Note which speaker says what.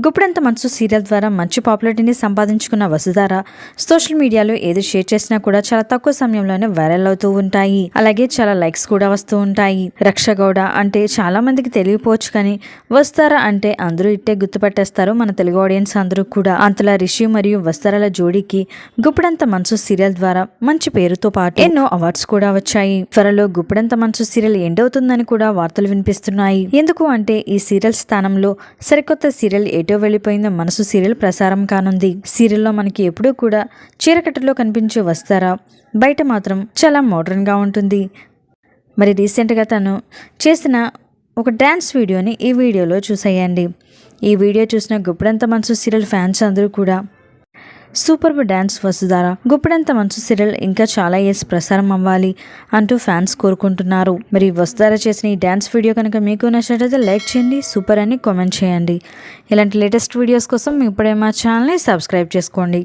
Speaker 1: గుప్పెడంత మనసు సీరియల్ ద్వారా మంచి పాపులారిటీని సంపాదించుకున్న వసుధార సోషల్ మీడియాలో ఏది షేర్ చేసినా కూడా చాలా తక్కువ సమయంలోనే వైరల్ అవుతూ ఉంటాయి. అలాగే చాలా లైక్స్ కూడా వస్తూ ఉంటాయి. రక్షగౌడ అంటే చాలా మందికి తెలియపోవచ్చు, కానీ వసుధార అంటే అందరూ ఇట్టే గుర్తుపట్టేస్తారు మన తెలుగు ఆడియన్స్ అందరూ కూడా. అంతలా రిషి మరియు వసుధారల జోడీకి గుప్పెడంత మనసు సీరియల్ ద్వారా మంచి పేరుతో పాటు ఎన్నో అవార్డ్స్ కూడా వచ్చాయి. త్వరలో గుప్పెడంత మనసు సీరియల్ ఎండ్ అవుతుందని కూడా వార్తలు వినిపిస్తున్నాయి. ఎందుకు అంటే ఈ సీరియల్ స్థానంలో సరికొత్త సీరియల్ ఏటో వెళ్ళిపోయిందో మనసు సీరియల్ ప్రసారం కానుంది. సీరియల్లో మనకి ఎప్పుడూ కూడా చీరకట్టులో కనిపించే వసుధార బయట మాత్రం చాలా మోడర్న్ గా ఉంటుంది. మరి రీసెంట్గా తను చేసిన ఒక డ్యాన్స్ వీడియోని ఈ వీడియోలో చూసేయండి. ఈ వీడియో చూసిన గుప్పెడంత మనసు సీరియల్ ఫ్యాన్స్ అందరూ కూడా సూపర్ డాన్స్ వసుధార, గుప్పెడంత మనసు సీరియల్ ఇంకా చాలా ఇయర్స్ ప్రసారం అవ్వాలి అంటూ ఫ్యాన్స్ కోరుకుంటున్నారు. మరి వసుధార చేసిన ఈ డాన్స్ వీడియో కనుక మీకు నచ్చినట్లయితే లైక్ చేయండి, సూపర్ అని కామెంట్ చేయండి. ఇలాంటి లేటెస్ట్ వీడియోస్ కోసం ఇప్పుడే మా ఛానల్ని సబ్స్క్రైబ్ చేసుకోండి.